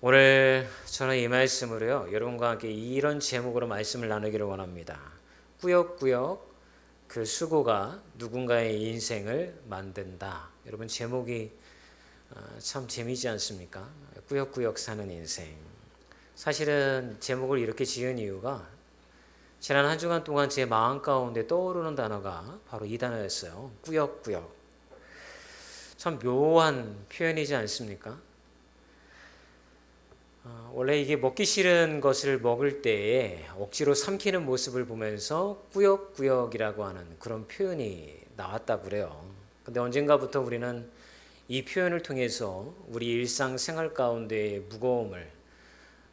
오늘 저는 이 말씀으로요, 여러분과 함께 이런 제목으로 말씀을 나누기를 원합니다. 꾸역꾸역 그 수고가 누군가의 인생을 만든다. 여러분, 제목이 참 재미지 않습니까? 꾸역꾸역 사는 인생. 사실은 제목을 이렇게 지은 이유가 지난 한 주간 동안 제 마음 가운데 떠오르는 단어가 바로 이 단어였어요. 꾸역꾸역. 참 묘한 표현이지 않습니까? 원래 이게 먹기 싫은 것을 먹을 때에 억지로 삼키는 모습을 보면서 꾸역꾸역이라고 하는 그런 표현이 나왔다고 그래요. 근데 언젠가부터 우리는 이 표현을 통해서 우리 일상생활 가운데의 무거움을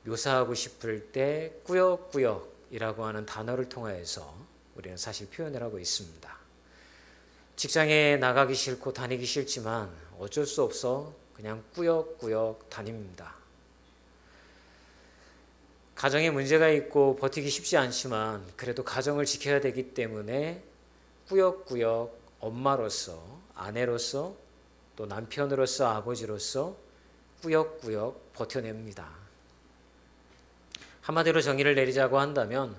묘사하고 싶을 때 꾸역꾸역이라고 하는 단어를 통하여서 우리는 사실 표현을 하고 있습니다. 직장에 나가기 싫고 다니기 싫지만 어쩔 수 없어 그냥 꾸역꾸역 다닙니다. 가정에 문제가 있고 버티기 쉽지 않지만 그래도 가정을 지켜야 되기 때문에 꾸역꾸역 엄마로서, 아내로서, 또 남편으로서, 아버지로서 꾸역꾸역 버텨냅니다. 한마디로 정의를 내리자고 한다면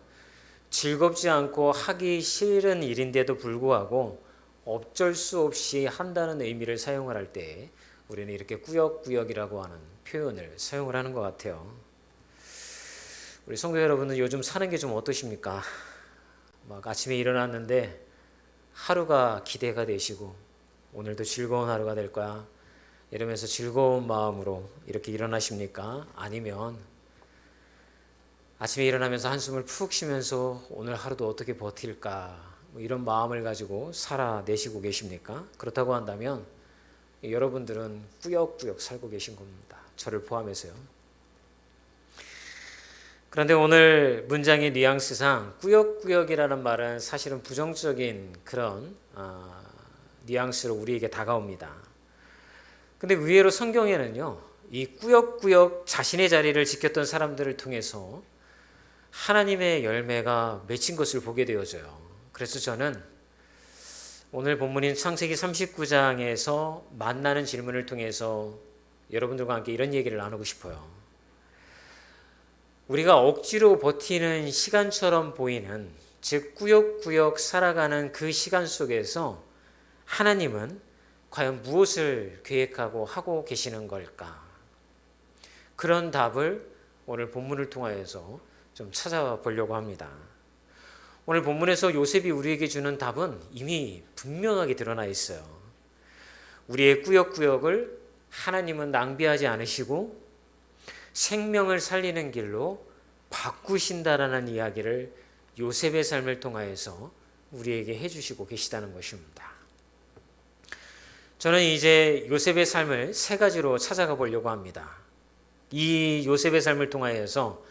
즐겁지 않고 하기 싫은 일인데도 불구하고 어쩔 수 없이 한다는 의미를 사용을 할 때 우리는 이렇게 꾸역꾸역이라고 하는 표현을 사용을 하는 것 같아요. 우리 성도 여러분은 요즘 사는 게 좀 어떠십니까? 막 아침에 일어났는데 하루가 기대가 되시고 오늘도 즐거운 하루가 될 거야 이러면서 즐거운 마음으로 이렇게 일어나십니까? 아니면 아침에 일어나면서 한숨을 푹 쉬면서 오늘 하루도 어떻게 버틸까 뭐 이런 마음을 가지고 살아내시고 계십니까? 그렇다고 한다면 여러분들은 꾸역꾸역 살고 계신 겁니다. 저를 포함해서요. 그런데 오늘 문장의 뉘앙스상 꾸역꾸역이라는 말은 사실은 부정적인 그런 뉘앙스로 우리에게 다가옵니다. 근데 의외로 성경에는요, 이 꾸역꾸역 자신의 자리를 지켰던 사람들을 통해서 하나님의 열매가 맺힌 것을 보게 되어져요. 그래서 저는 오늘 본문인 창세기 39장에서 만나는 질문을 통해서 여러분들과 함께 이런 얘기를 나누고 싶어요. 우리가 억지로 버티는 시간처럼 보이는, 즉 꾸역꾸역 살아가는 그 시간 속에서 하나님은 과연 무엇을 계획하고 하고 계시는 걸까? 그런 답을 오늘 본문을 통하여서 좀 찾아보려고 합니다. 오늘 본문에서 요셉이 우리에게 주는 답은 이미 분명하게 드러나 있어요. 우리의 꾸역꾸역을 하나님은 낭비하지 않으시고 생명을 살리는 길로 바꾸신다라는 이야기를 요셉의 삶을 통하여서 우리에게 해주시고 계시다는 것입니다. 저는 이제 요셉의 삶을 세 가지로 찾아가 보려고 합니다. 이 요셉의 삶을 통하여서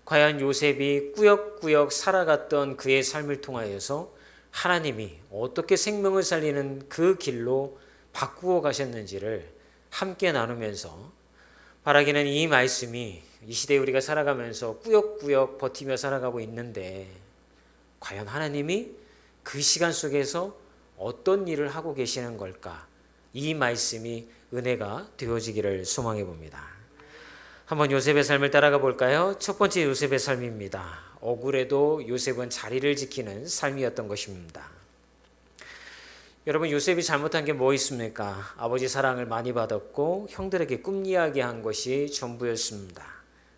과연 요셉이 꾸역꾸역 살아갔던 그의 삶을 통하여서 하나님이 어떻게 생명을 살리는 그 길로 바꾸어 가셨는지를 함께 나누면서 바라기는 이 말씀이 이 시대에 우리가 살아가면서 꾸역꾸역 버티며 살아가고 있는데 과연 하나님이 그 시간 속에서 어떤 일을 하고 계시는 걸까? 이 말씀이 은혜가 되어지기를 소망해 봅니다. 한번 요셉의 삶을 따라가 볼까요? 첫 번째 요셉의 삶입니다. 억울해도 요셉은 자리를 지키는 삶이었던 것입니다. 여러분, 요셉이 잘못한 게 뭐 있습니까? 아버지 사랑을 많이 받았고 형들에게 꿈 이야기한 것이 전부였습니다.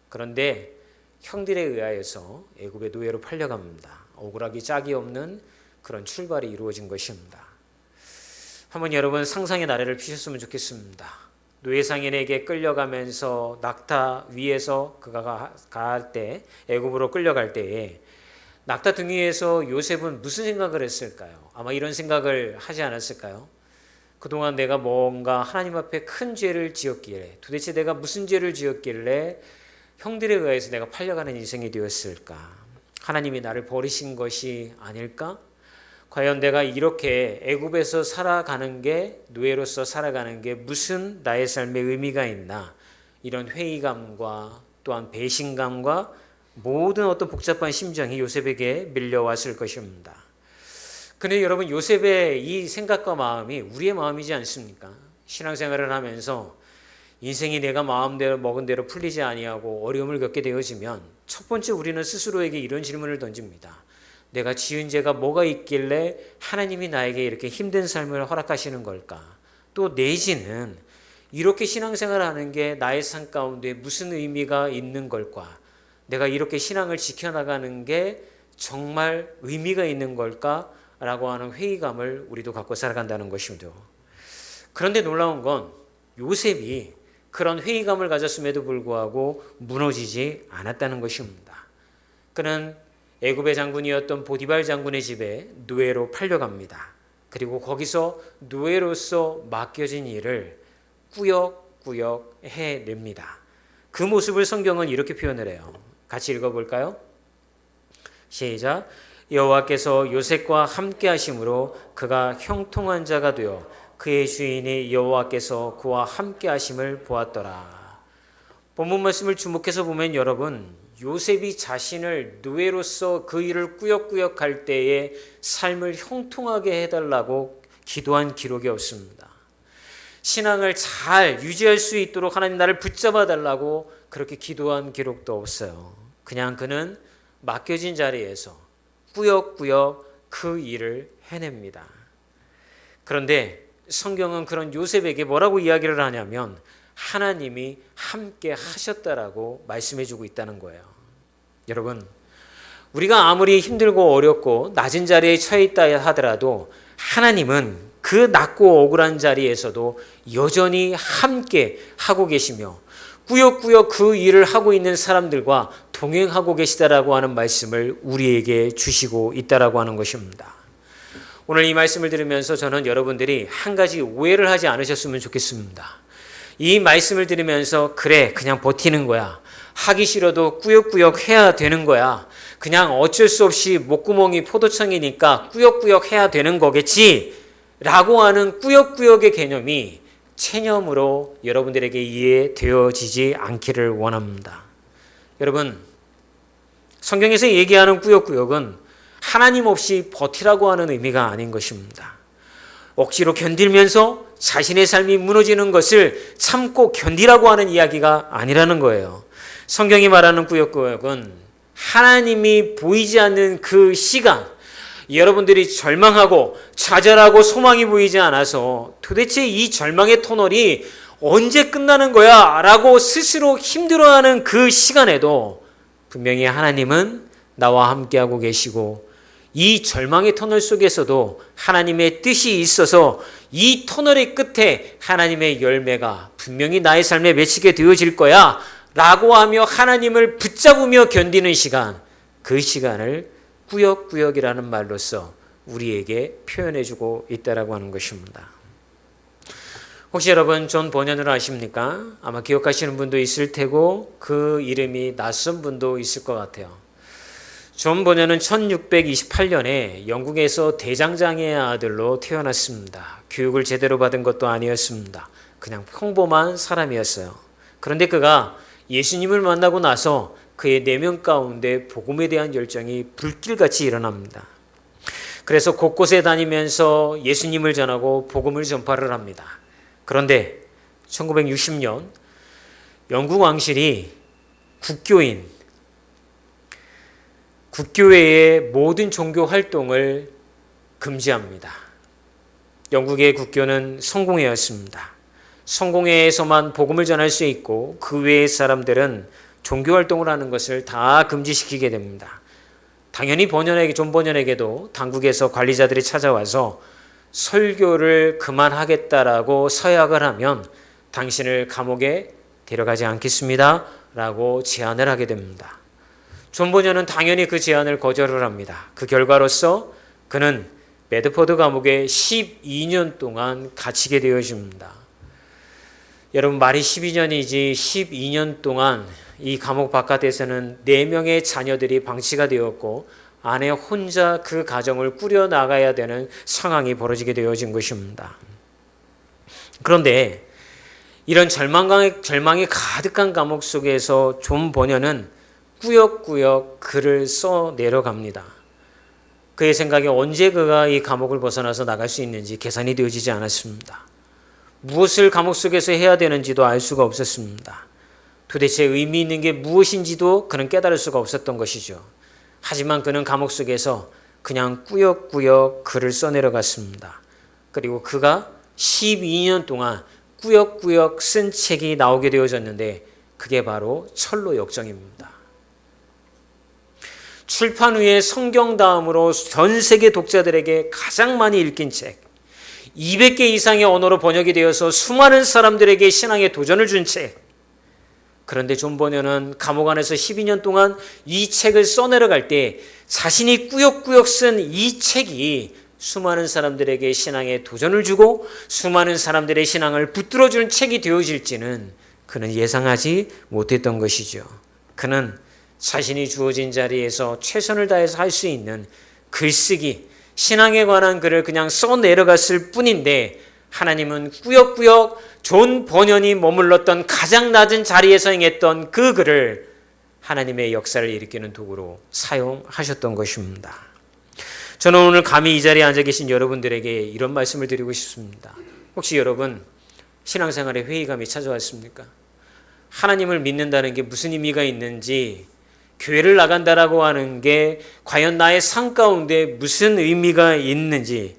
그런데 형들에 의하여서 애굽의 노예로 팔려갑니다. 억울하기 짝이 없는 그런 출발이 이루어진 것입니다. 한번 여러분 상상의 나래를 피셨으면 좋겠습니다. 노예상인에게 끌려가면서 낙타 위에서 그가 갈 때, 애굽으로 끌려갈 때에 낙타 등 위에서 요셉은 무슨 생각을 했을까요? 아마 이런 생각을 하지 않았을까요? 그동안 내가 뭔가 하나님 앞에 큰 죄를 지었기에 도대체 내가 무슨 죄를 지었길래 형들에 의해서 내가 팔려가는 인생이 되었을까? 하나님이 나를 버리신 것이 아닐까? 과연 내가 이렇게 애굽에서 살아가는 게, 노예로서 살아가는 게 무슨 나의 삶에 의미가 있나? 이런 회의감과 또한 배신감과 모든 어떤 복잡한 심정이 요셉에게 밀려왔을 것입니다. 그런데 여러분, 요셉의 이 생각과 마음이 우리의 마음이지 않습니까? 신앙생활을 하면서 인생이 내가 마음대로 먹은 대로 풀리지 아니하고 어려움을 겪게 되어지면 첫 번째 우리는 스스로에게 이런 질문을 던집니다. 내가 지은 죄가 뭐가 있길래 하나님이 나에게 이렇게 힘든 삶을 허락하시는 걸까? 또 내지는 이렇게 신앙생활하는 게 나의 삶 가운데 무슨 의미가 있는 걸까? 내가 이렇게 신앙을 지켜나가는 게 정말 의미가 있는 걸까? 라고 하는 회의감을 우리도 갖고 살아간다는 것입니다. 그런데 놀라운 건 요셉이 그런 회의감을 가졌음에도 불구하고 무너지지 않았다는 것입니다. 그는 애굽의 장군이었던 보디발 장군의 집에 노예로 팔려갑니다. 그리고 거기서 노예로서 맡겨진 일을 꾸역꾸역 해냅니다. 그 모습을 성경은 이렇게 표현을 해요. 같이 읽어볼까요? 시작. 여호와께서 요셉과 함께 하심으로 그가 형통한 자가 되어 그의 주인이 여호와께서 그와 함께 하심을 보았더라. 본문 말씀을 주목해서 보면 여러분, 요셉이 자신을 노예로서 그 일을 꾸역꾸역 할 때에 삶을 형통하게 해달라고 기도한 기록이 없습니다. 신앙을 잘 유지할 수 있도록 하나님 나를 붙잡아 달라고 그렇게 기도한 기록도 없어요. 그냥 그는 맡겨진 자리에서 꾸역꾸역 그 일을 해냅니다. 그런데 성경은 그런 요셉에게 뭐라고 이야기를 하냐면 하나님이 함께 하셨다라고 말씀해주고 있다는 거예요. 여러분, 우리가 아무리 힘들고 어렵고 낮은 자리에 처해 있다 하더라도 하나님은 그 낮고 억울한 자리에서도 여전히 함께 하고 계시며 꾸역꾸역 그 일을 하고 있는 사람들과 동행하고 계시다라고 하는 말씀을 우리에게 주시고 있다라고 하는 것입니다. 오늘 이 말씀을 들으면서 저는 여러분들이 한 가지 오해를 하지 않으셨으면 좋겠습니다. 이 말씀을 들으면서 그래 그냥 버티는 거야. 하기 싫어도 꾸역꾸역 해야 되는 거야. 그냥 어쩔 수 없이 목구멍이 포도청이니까 꾸역꾸역 해야 되는 거겠지 라고 하는 꾸역꾸역의 개념이 체념으로 여러분들에게 이해되어지지 않기를 원합니다. 여러분, 성경에서 얘기하는 꾸역꾸역은 하나님 없이 버티라고 하는 의미가 아닌 것입니다. 억지로 견딜면서 자신의 삶이 무너지는 것을 참고 견디라고 하는 이야기가 아니라는 거예요. 성경이 말하는 꾸역꾸역은 하나님이 보이지 않는 그 시간, 여러분들이 절망하고 좌절하고 소망이 보이지 않아서 도대체 이 절망의 터널이 언제 끝나는 거야? 라고 스스로 힘들어하는 그 시간에도 분명히 하나님은 나와 함께하고 계시고 이 절망의 터널 속에서도 하나님의 뜻이 있어서 이 터널의 끝에 하나님의 열매가 분명히 나의 삶에 맺히게 되어질 거야 라고 하며 하나님을 붙잡으며 견디는 시간, 그 시간을 꾸역꾸역이라는 말로써 우리에게 표현해주고 있다라고 하는 것입니다. 혹시 여러분 존 버년을 아십니까? 아마 기억하시는 분도 있을 테고 그 이름이 낯선 분도 있을 것 같아요. 존 버년은 1628년에 영국에서 대장장이의 아들로 태어났습니다. 교육을 제대로 받은 것도 아니었습니다. 그냥 평범한 사람이었어요. 그런데 그가 예수님을 만나고 나서 그의 내면 가운데 복음에 대한 열정이 불길같이 일어납니다. 그래서 곳곳에 다니면서 예수님을 전하고 복음을 전파를 합니다. 그런데 1960년 영국 왕실이 국교회의 모든 종교 활동을 금지합니다. 영국의 국교는 성공회였습니다. 성공회에서만 복음을 전할 수 있고 그 외의 사람들은 종교 활동을 하는 것을 다 금지시키게 됩니다. 당연히 존 버년에게도 당국에서 관리자들이 찾아와서 설교를 그만하겠다라고 서약을 하면 당신을 감옥에 데려가지 않겠습니다 라고 제안을 하게 됩니다. 존 버년은 당연히 그 제안을 거절을 합니다. 그 결과로서 그는 메드포드 감옥에 12년 동안 갇히게 되어집니다. 여러분, 말이 12년이지 12년 동안 이 감옥 바깥에서는 4명의 자녀들이 방치가 되었고 아내 혼자 그 가정을 꾸려나가야 되는 상황이 벌어지게 되어진 것입니다. 그런데 이런 절망이 가득한 감옥 속에서 존 버년은 꾸역꾸역 글을 써 내려갑니다. 그의 생각에 언제 그가 이 감옥을 벗어나서 나갈 수 있는지 계산이 되어지지 않았습니다. 무엇을 감옥 속에서 해야 되는지도 알 수가 없었습니다. 도대체 의미 있는 게 무엇인지도 그는 깨달을 수가 없었던 것이죠. 하지만 그는 감옥 속에서 그냥 꾸역꾸역 글을 써내려갔습니다. 그리고 그가 12년 동안 꾸역꾸역 쓴 책이 나오게 되어졌는데 그게 바로 철로 역정입니다. 출판 후에 성경 다음으로 전 세계 독자들에게 가장 많이 읽힌 책, 200개 이상의 언어로 번역이 되어서 수많은 사람들에게 신앙의 도전을 준 책. 그런데 존 버녀는 감옥 안에서 12년 동안 이 책을 써내려갈 때 자신이 꾸역꾸역 쓴 이 책이 수많은 사람들에게 신앙의 도전을 주고 수많은 사람들의 신앙을 붙들어주는 책이 되어질지는 그는 예상하지 못했던 것이죠. 그는 자신이 주어진 자리에서 최선을 다해서 할 수 있는 글쓰기, 신앙에 관한 글을 그냥 써내려갔을 뿐인데 하나님은 꾸역꾸역 존 버년이 머물렀던 가장 낮은 자리에서 행했던 그 글을 하나님의 역사를 일으키는 도구로 사용하셨던 것입니다. 저는 오늘 감히 이 자리에 앉아 계신 여러분들에게 이런 말씀을 드리고 싶습니다. 혹시 여러분 신앙생활에 회의감이 찾아왔습니까? 하나님을 믿는다는 게 무슨 의미가 있는지, 교회를 나간다라고 하는 게 과연 나의 삶 가운데 무슨 의미가 있는지,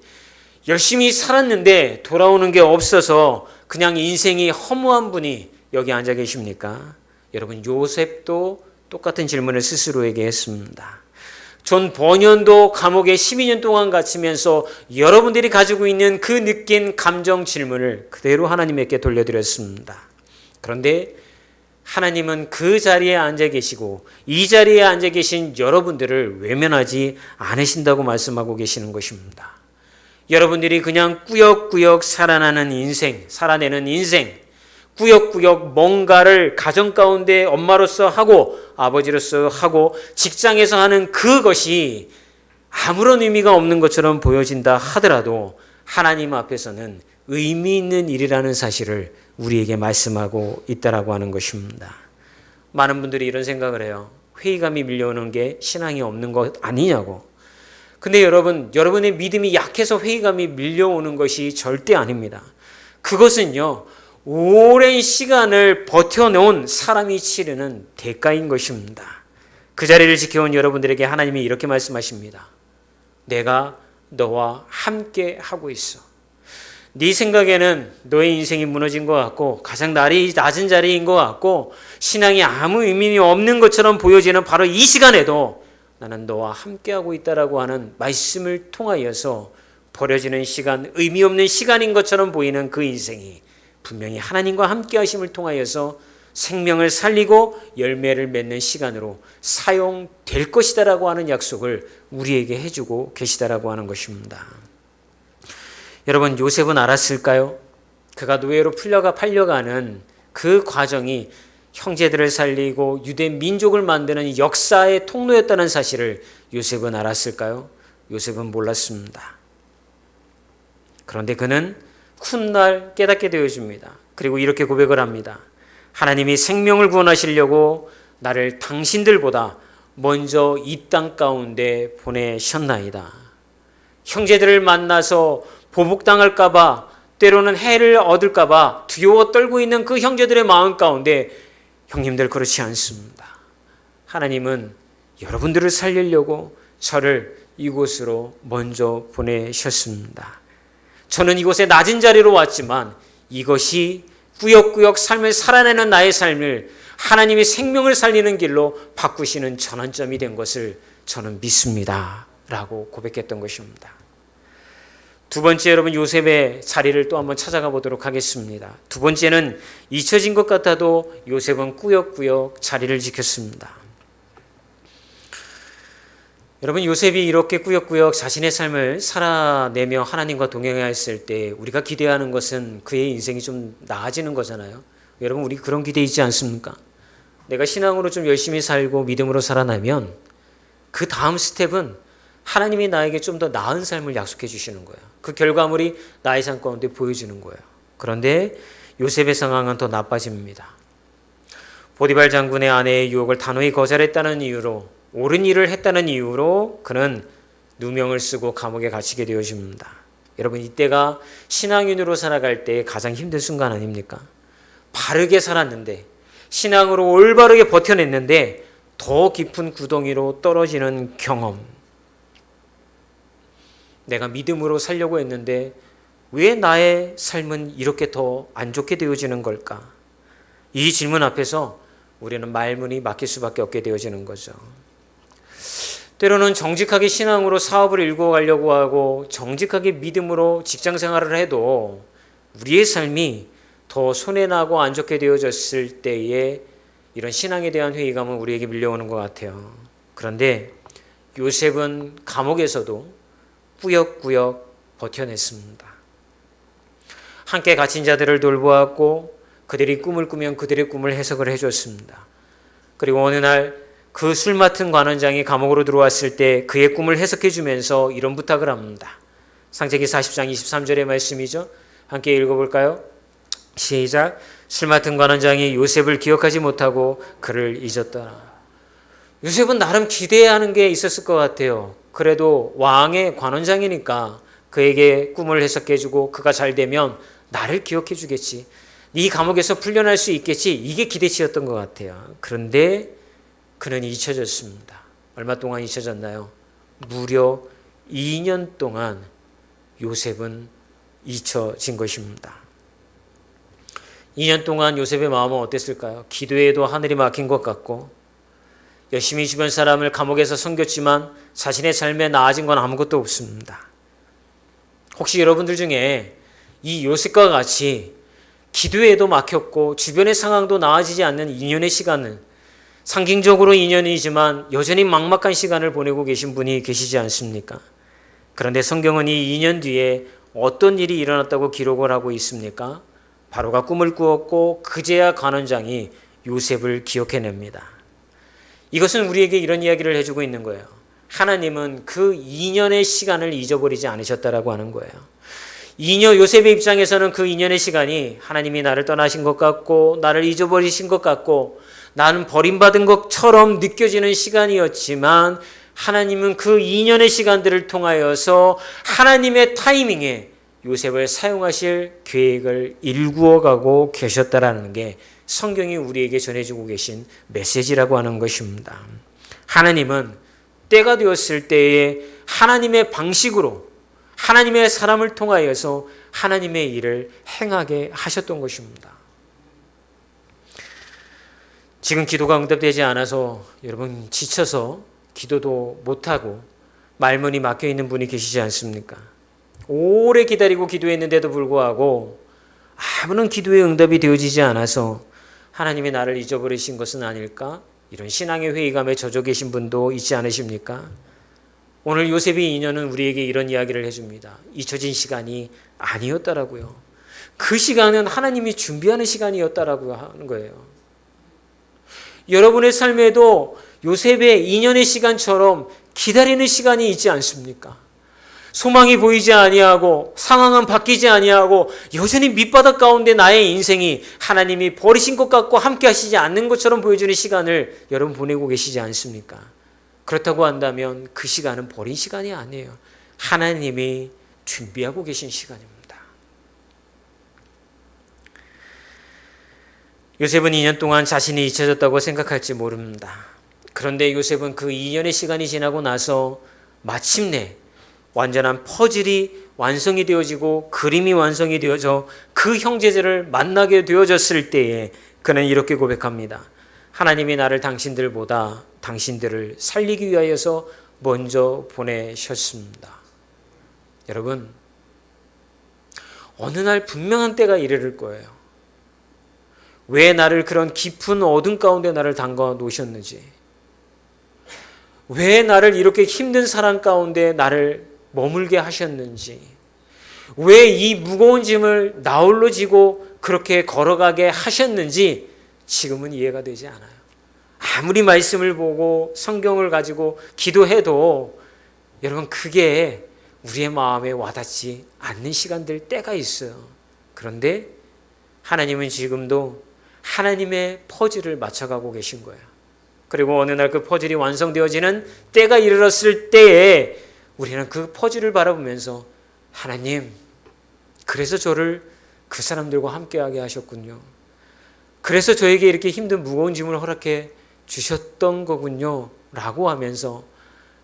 열심히 살았는데 돌아오는 게 없어서 그냥 인생이 허무한 분이 여기 앉아 계십니까? 여러분, 요셉도 똑같은 질문을 스스로에게 했습니다. 존 버년도 감옥에 12년 동안 갇히면서 여러분들이 가지고 있는 그 느낀 감정 질문을 그대로 하나님께 돌려드렸습니다. 그런데 하나님은 그 자리에 앉아 계시고 이 자리에 앉아 계신 여러분들을 외면하지 않으신다고 말씀하고 계시는 것입니다. 여러분들이 그냥 꾸역꾸역 살아내는 인생, 꾸역꾸역 뭔가를 가정 가운데 엄마로서 하고 아버지로서 하고 직장에서 하는 그것이 아무런 의미가 없는 것처럼 보여진다 하더라도 하나님 앞에서는 의미 있는 일이라는 사실을 우리에게 말씀하고 있다라고 하는 것입니다. 많은 분들이 이런 생각을 해요. 회의감이 밀려오는 게 신앙이 없는 것 아니냐고. 근데 여러분의 믿음이 약해서 회의감이 밀려오는 것이 절대 아닙니다. 그것은요, 오랜 시간을 버텨놓은 사람이 치르는 대가인 것입니다. 그 자리를 지켜온 여러분들에게 하나님이 이렇게 말씀하십니다. 내가 너와 함께 하고 있어. 네 생각에는 너의 인생이 무너진 것 같고 가장 낮은 자리인 것 같고 신앙이 아무 의미 없는 것처럼 보여지는 바로 이 시간에도 나는 너와 함께하고 있다라고 하는 말씀을 통하여서 버려지는 시간, 의미 없는 시간인 것처럼 보이는 그 인생이 분명히 하나님과 함께 하심을 통하여서 생명을 살리고 열매를 맺는 시간으로 사용될 것이다라고 하는 약속을 우리에게 해주고 계시다라고 하는 것입니다. 여러분, 요셉은 알았을까요? 그가 노예로 팔려가는 그 과정이 형제들을 살리고 유대 민족을 만드는 역사의 통로였다는 사실을 요셉은 알았을까요? 요셉은 몰랐습니다. 그런데 그는 훗날 깨닫게 되어집니다. 그리고 이렇게 고백을 합니다. 하나님이 생명을 구원하시려고 나를 당신들보다 먼저 이 땅 가운데 보내셨나이다. 형제들을 만나서 보복당할까봐, 때로는 해를 얻을까봐 두려워 떨고 있는 그 형제들의 마음 가운데 형님들 그렇지 않습니다. 하나님은 여러분들을 살리려고 저를 이곳으로 먼저 보내셨습니다. 저는 이곳에 낮은 자리로 왔지만 이것이 꾸역꾸역 삶을 살아내는 나의 삶을 하나님이 생명을 살리는 길로 바꾸시는 전환점이 된 것을 저는 믿습니다. 라고 고백했던 것입니다. 두 번째, 여러분, 요셉의 자리를 또 한번 찾아가 보도록 하겠습니다. 두 번째는 잊혀진 것 같아도 요셉은 꾸역꾸역 자리를 지켰습니다. 여러분, 요셉이 이렇게 꾸역꾸역 자신의 삶을 살아내며 하나님과 동행해야 했을 때 우리가 기대하는 것은 그의 인생이 좀 나아지는 거잖아요. 여러분, 우리 그런 기대 있지 않습니까? 내가 신앙으로 좀 열심히 살고 믿음으로 살아나면 그 다음 스텝은 하나님이 나에게 좀 더 나은 삶을 약속해 주시는 거예요. 그 결과물이 나의 삶 가운데 보여지는 거예요. 그런데 요셉의 상황은 더 나빠집니다. 보디발 장군의 아내의 유혹을 단호히 거절했다는 이유로, 옳은 일을 했다는 이유로 그는 누명을 쓰고 감옥에 갇히게 되어집니다. 여러분, 이때가 신앙인으로 살아갈 때 가장 힘든 순간 아닙니까? 바르게 살았는데, 신앙으로 올바르게 버텨냈는데 더 깊은 구덩이로 떨어지는 경험. 내가 믿음으로 살려고 했는데 왜 나의 삶은 이렇게 더 안 좋게 되어지는 걸까? 이 질문 앞에서 우리는 말문이 막힐 수밖에 없게 되어지는 거죠. 때로는 정직하게 신앙으로 사업을 일궈가려고 하고 정직하게 믿음으로 직장 생활을 해도 우리의 삶이 더 손해나고 안 좋게 되어졌을 때에 이런 신앙에 대한 회의감은 우리에게 밀려오는 것 같아요. 그런데 요셉은 감옥에서도 꾸역꾸역 버텨냈습니다. 함께 갇힌 자들을 돌보았고 그들이 꿈을 꾸면 그들의 꿈을 해석을 해줬습니다. 그리고 어느 날 그 술 맡은 관원장이 감옥으로 들어왔을 때 그의 꿈을 해석해 주면서 이런 부탁을 합니다. 창세기 40장 23절의 말씀이죠. 함께 읽어볼까요? 시작. 술 맡은 관원장이 요셉을 기억하지 못하고 그를 잊었더라. 요셉은 나름 기대하는 게 있었을 것 같아요. 그래도 왕의 관원장이니까 그에게 꿈을 해석해 주고 그가 잘 되면 나를 기억해 주겠지. 네 감옥에서 풀려날 수 있겠지. 이게 기대치였던 것 같아요. 그런데 그는 잊혀졌습니다. 얼마 동안 잊혀졌나요? 무려 2년 동안 요셉은 잊혀진 것입니다. 2년 동안 요셉의 마음은 어땠을까요? 기도에도 하늘이 막힌 것 같고 열심히 주변 사람을 감옥에서 섬겼지만 자신의 삶에 나아진 건 아무것도 없습니다. 혹시 여러분들 중에 이 요셉과 같이 기도에도 막혔고 주변의 상황도 나아지지 않는 2년의 시간은 상징적으로 2년이지만 여전히 막막한 시간을 보내고 계신 분이 계시지 않습니까? 그런데 성경은 이 2년 뒤에 어떤 일이 일어났다고 기록을 하고 있습니까? 바로가 꿈을 꾸었고 그제야 관원장이 요셉을 기억해냅니다. 이것은 우리에게 이런 이야기를 해주고 있는 거예요. 하나님은 그 2년의 시간을 잊어버리지 않으셨다라고 하는 거예요. 2년 요셉의 입장에서는 그 2년의 시간이 하나님이 나를 떠나신 것 같고 나를 잊어버리신 것 같고 나는 버림받은 것처럼 느껴지는 시간이었지만 하나님은 그 2년의 시간들을 통하여서 하나님의 타이밍에 요셉을 사용하실 계획을 일구어가고 계셨다라는 게 성경이 우리에게 전해주고 계신 메시지라고 하는 것입니다. 하나님은 때가 되었을 때에 하나님의 방식으로 하나님의 사람을 통하여서 하나님의 일을 행하게 하셨던 것입니다. 지금 기도가 응답되지 않아서 여러분 지쳐서 기도도 못하고 말문이 막혀있는 분이 계시지 않습니까? 오래 기다리고 기도했는데도 불구하고 아무런 기도의 응답이 되어지지 않아서 하나님이 나를 잊어버리신 것은 아닐까? 이런 신앙의 회의감에 젖어 계신 분도 있지 않으십니까? 오늘 요셉의 인연은 우리에게 이런 이야기를 해줍니다. 잊혀진 시간이 아니었다라고요. 그 시간은 하나님이 준비하는 시간이었다라고 하는 거예요. 여러분의 삶에도 요셉의 2년의 시간처럼 기다리는 시간이 있지 않습니까? 소망이 보이지 아니하고 상황은 바뀌지 아니하고 여전히 밑바닥 가운데 나의 인생이 하나님이 버리신 것 같고 함께 하시지 않는 것처럼 보여주는 시간을 여러분 보내고 계시지 않습니까? 그렇다고 한다면 그 시간은 버린 시간이 아니에요. 하나님이 준비하고 계신 시간입니다. 요셉은 2년 동안 자신이 잊혀졌다고 생각할지 모릅니다. 그런데 요셉은 그 2년의 시간이 지나고 나서 마침내 완전한 퍼즐이 완성이 되어지고 그림이 완성이 되어져 그 형제들을 만나게 되어졌을 때에 그는 이렇게 고백합니다. 하나님이 나를 당신들보다 당신들을 살리기 위하여서 먼저 보내셨습니다. 여러분, 어느 날 분명한 때가 이르를 거예요. 왜 나를 그런 깊은 어둠 가운데 나를 담가 놓으셨는지, 왜 나를 이렇게 힘든 사랑 가운데 나를 머물게 하셨는지, 왜 이 무거운 짐을 나 홀로 지고 그렇게 걸어가게 하셨는지 지금은 이해가 되지 않아요. 아무리 말씀을 보고 성경을 가지고 기도해도 여러분 그게 우리의 마음에 와닿지 않는 시간들 때가 있어요. 그런데 하나님은 지금도 하나님의 퍼즐을 맞춰가고 계신 거예요. 그리고 어느 날 그 퍼즐이 완성되어지는 때가 이르렀을 때에 우리는 그 퍼즐을 바라보면서 하나님, 그래서 저를 그 사람들과 함께하게 하셨군요. 그래서 저에게 이렇게 힘든 무거운 짐을 허락해 주셨던 거군요. 라고 하면서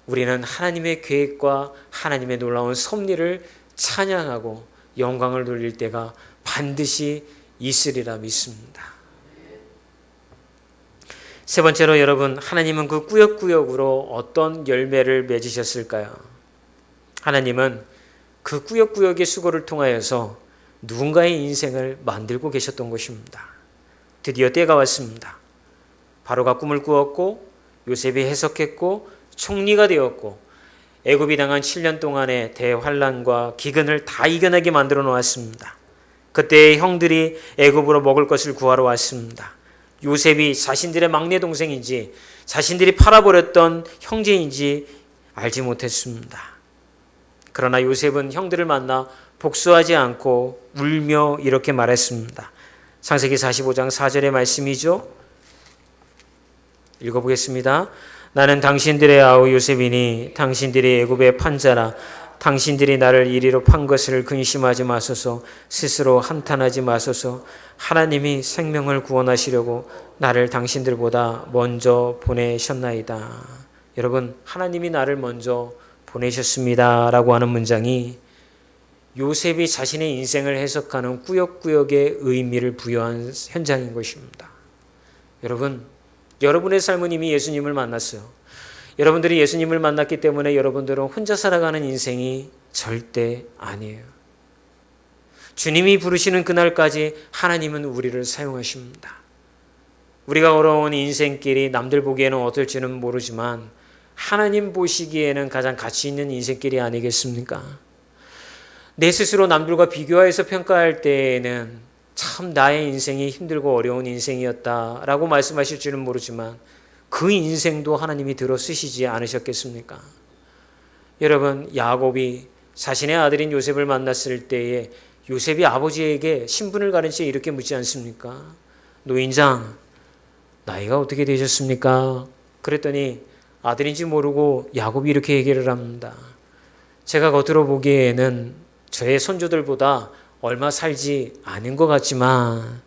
우리는 하나님의 계획과 하나님의 놀라운 섭리를 찬양하고 영광을 돌릴 때가 반드시 있으리라 믿습니다. 세 번째로 여러분, 하나님은 그 꾸역꾸역으로 어떤 열매를 맺으셨을까요? 하나님은 그 꾸역꾸역의 수고를 통하여서 누군가의 인생을 만들고 계셨던 것입니다. 드디어 때가 왔습니다. 바로가 꿈을 꾸었고 요셉이 해석했고 총리가 되었고 애굽이 당한 7년 동안의 대환란과 기근을 다 이겨내게 만들어 놓았습니다. 그때 형들이 애굽으로 먹을 것을 구하러 왔습니다. 요셉이 자신들의 막내 동생인지 자신들이 팔아버렸던 형제인지 알지 못했습니다. 그러나 요셉은 형들을 만나 복수하지 않고 울며 이렇게 말했습니다. 창세기 45장 4절의 말씀이죠. 읽어보겠습니다. 나는 당신들의 아우 요셉이니 당신들이 애굽의 판자라. 당신들이 나를 이리로 판 것을 근심하지 마소서. 스스로 한탄하지 마소서. 하나님이 생명을 구원하시려고 나를 당신들보다 먼저 보내셨나이다. 여러분, 하나님이 나를 먼저 보내셨습니다 라고 하는 문장이 요셉이 자신의 인생을 해석하는 꾸역꾸역의 의미를 부여한 현장인 것입니다. 여러분, 여러분의 삶은 이미 예수님을 만났어요. 여러분들이 예수님을 만났기 때문에 여러분들은 혼자 살아가는 인생이 절대 아니에요. 주님이 부르시는 그날까지 하나님은 우리를 사용하십니다. 우리가 걸어온 인생길이 남들 보기에는 어떨지는 모르지만 하나님 보시기에는 가장 가치 있는 인생길이 아니겠습니까? 내 스스로 남들과 비교해서 평가할 때에는 참 나의 인생이 힘들고 어려운 인생이었다라고 말씀하실지는 모르지만 그 인생도 하나님이 들어 쓰시지 않으셨겠습니까? 여러분, 야곱이 자신의 아들인 요셉을 만났을 때에 요셉이 아버지에게 신분을 가른 채 이렇게 묻지 않습니까? 노인장, 나이가 어떻게 되셨습니까? 그랬더니 아들인지 모르고 야곱이 이렇게 얘기를 합니다. 제가 겉으로 보기에는 저의 손주들보다 얼마 살지 않은 것 같지만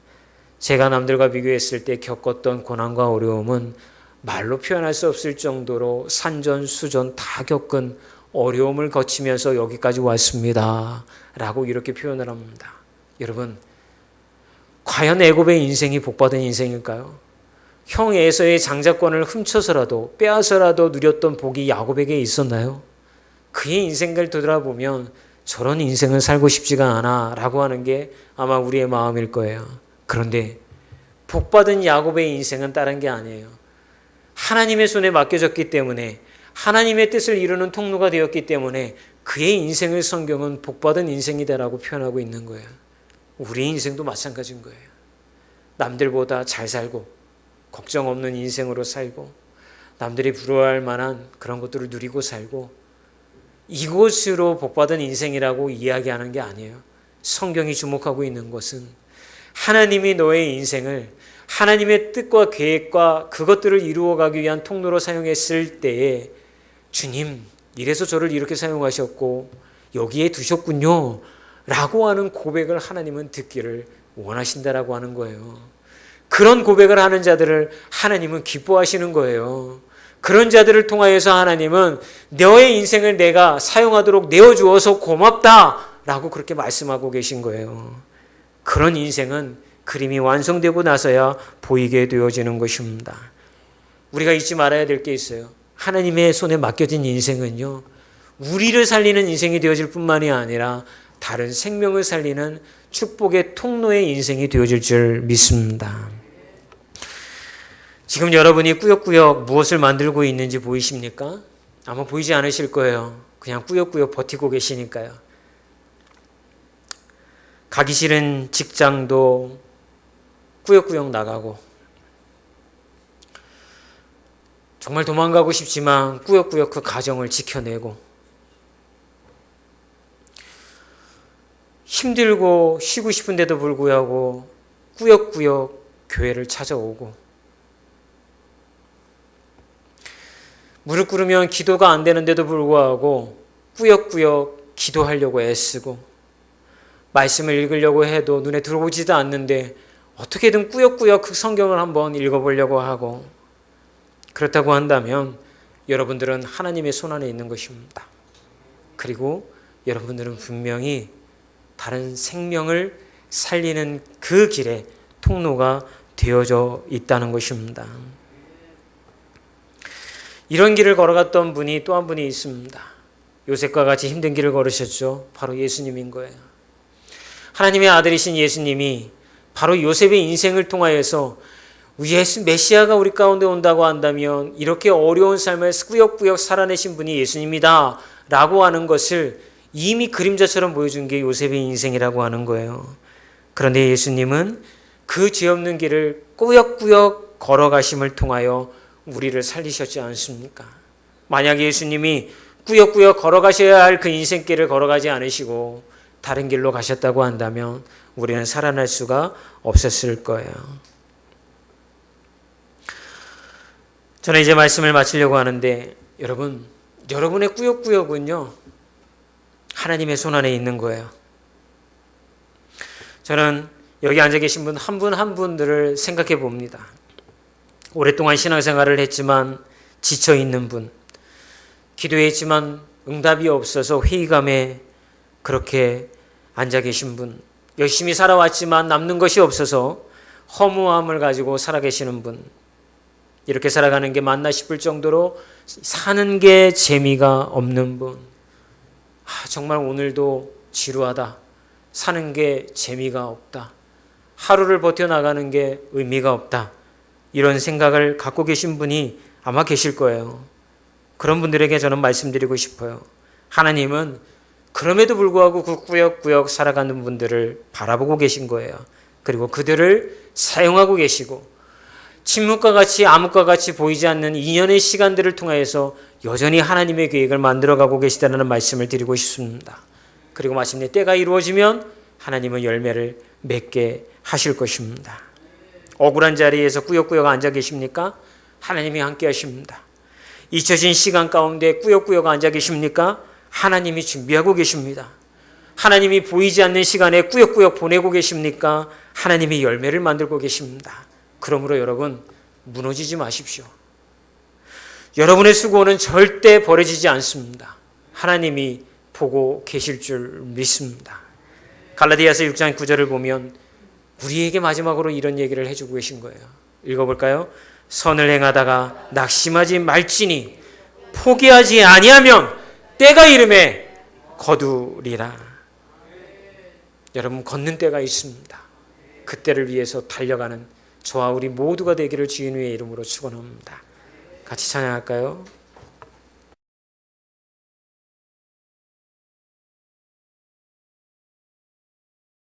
제가 남들과 비교했을 때 겪었던 고난과 어려움은 말로 표현할 수 없을 정도로 산전수전 다 겪은 어려움을 거치면서 여기까지 왔습니다 라고 이렇게 표현을 합니다. 여러분, 과연 애굽의 인생이 복받은 인생일까요? 형 에서의 장자권을 훔쳐서라도 빼앗아서라도 누렸던 복이 야곱에게 있었나요? 그의 인생을 되돌아보면 저런 인생을 살고 싶지가 않아 라고 하는 게 아마 우리의 마음일 거예요. 그런데 복받은 야곱의 인생은 다른 게 아니에요. 하나님의 손에 맡겨졌기 때문에 하나님의 뜻을 이루는 통로가 되었기 때문에 그의 인생을 성경은 복받은 인생이다라고 표현하고 있는 거예요. 우리 인생도 마찬가지인 거예요. 남들보다 잘 살고 걱정 없는 인생으로 살고 남들이 부러워할 만한 그런 것들을 누리고 살고 이것으로 복받은 인생이라고 이야기하는 게 아니에요. 성경이 주목하고 있는 것은 하나님이 너의 인생을 하나님의 뜻과 계획과 그것들을 이루어가기 위한 통로로 사용했을 때에 주님, 이래서 저를 이렇게 사용하셨고 여기에 두셨군요 라고 하는 고백을 하나님은 듣기를 원하신다라고 하는 거예요. 그런 고백을 하는 자들을 하나님은 기뻐하시는 거예요. 그런 자들을 통하여서 하나님은 너의 인생을 내가 사용하도록 내어주어서 고맙다라고 그렇게 말씀하고 계신 거예요. 그런 인생은 그림이 완성되고 나서야 보이게 되어지는 것입니다. 우리가 잊지 말아야 될 게 있어요. 하나님의 손에 맡겨진 인생은요, 우리를 살리는 인생이 되어질 뿐만이 아니라 다른 생명을 살리는 축복의 통로의 인생이 되어질 줄 믿습니다. 지금 여러분이 꾸역꾸역 무엇을 만들고 있는지 보이십니까? 아마 보이지 않으실 거예요. 그냥 꾸역꾸역 버티고 계시니까요. 가기 싫은 직장도 꾸역꾸역 나가고 정말 도망가고 싶지만 꾸역꾸역 그 가정을 지켜내고 힘들고 쉬고 싶은데도 불구하고 꾸역꾸역 교회를 찾아오고 무릎 꿇으면 기도가 안 되는데도 불구하고 꾸역꾸역 기도하려고 애쓰고 말씀을 읽으려고 해도 눈에 들어오지도 않는데 어떻게든 꾸역꾸역 그 성경을 한번 읽어보려고 하고, 그렇다고 한다면 여러분들은 하나님의 손안에 있는 것입니다. 그리고 여러분들은 분명히 다른 생명을 살리는 그 길에 통로가 되어져 있다는 것입니다. 이런 길을 걸어갔던 분이 또 한 분이 있습니다. 요셉과 같이 힘든 길을 걸으셨죠. 바로 예수님인 거예요. 하나님의 아들이신 예수님이 바로 요셉의 인생을 통하여서 메시아가 우리 가운데 온다고 한다면 이렇게 어려운 삶을 꾸역꾸역 살아내신 분이 예수님이다 라고 하는 것을 이미 그림자처럼 보여준 게 요셉의 인생이라고 하는 거예요. 그런데 예수님은 그 죄 없는 길을 꾸역꾸역 걸어가심을 통하여 우리를 살리셨지 않습니까? 만약 예수님이 꾸역꾸역 걸어가셔야 할 그 인생길을 걸어가지 않으시고 다른 길로 가셨다고 한다면 우리는 살아날 수가 없었을 거예요. 저는 이제 말씀을 마치려고 하는데 여러분의 꾸역꾸역은요 하나님의 손안에 있는 거예요. 저는 여기 앉아 계신 분 한 분 한 분들을 생각해 봅니다. 오랫동안 신앙생활을 했지만 지쳐 있는 분, 기도했지만 응답이 없어서 회의감에 그렇게 앉아 계신 분, 열심히 살아왔지만 남는 것이 없어서 허무함을 가지고 살아 계시는 분, 이렇게 살아가는 게 맞나 싶을 정도로 사는 게 재미가 없는 분, 정말 오늘도 지루하다, 사는 게 재미가 없다, 하루를 버텨나가는 게 의미가 없다, 이런 생각을 갖고 계신 분이 아마 계실 거예요. 그런 분들에게 저는 말씀드리고 싶어요. 하나님은 그럼에도 불구하고 그 꾸역꾸역 살아가는 분들을 바라보고 계신 거예요. 그리고 그들을 사용하고 계시고 침묵과 같이 암흑과 같이 보이지 않는 인연의 시간들을 통하여서 여전히 하나님의 계획을 만들어가고 계시다는 말씀을 드리고 싶습니다. 그리고 마침내 때가 이루어지면 하나님은 열매를 맺게 하실 것입니다. 억울한 자리에서 꾸역꾸역 앉아 계십니까? 하나님이 함께 하십니다. 잊혀진 시간 가운데 꾸역꾸역 앉아 계십니까? 하나님이 준비하고 계십니다. 하나님이 보이지 않는 시간에 꾸역꾸역 보내고 계십니까? 하나님이 열매를 만들고 계십니다. 그러므로 여러분 무너지지 마십시오. 여러분의 수고는 절대 버려지지 않습니다. 하나님이 보고 계실 줄 믿습니다. 갈라디아서 6장 9절을 보면 우리에게 마지막으로 이런 얘기를 해주고 계신 거예요. 읽어볼까요? 선을 행하다가 낙심하지 말지니 포기하지 아니하면 때가 이름에 거두리라. 여러분 걷는 때가 있습니다. 그 때를 위해서 달려가는 저와 우리 모두가 되기를 주인의 이름으로 축원합니다. 같이 찬양할까요?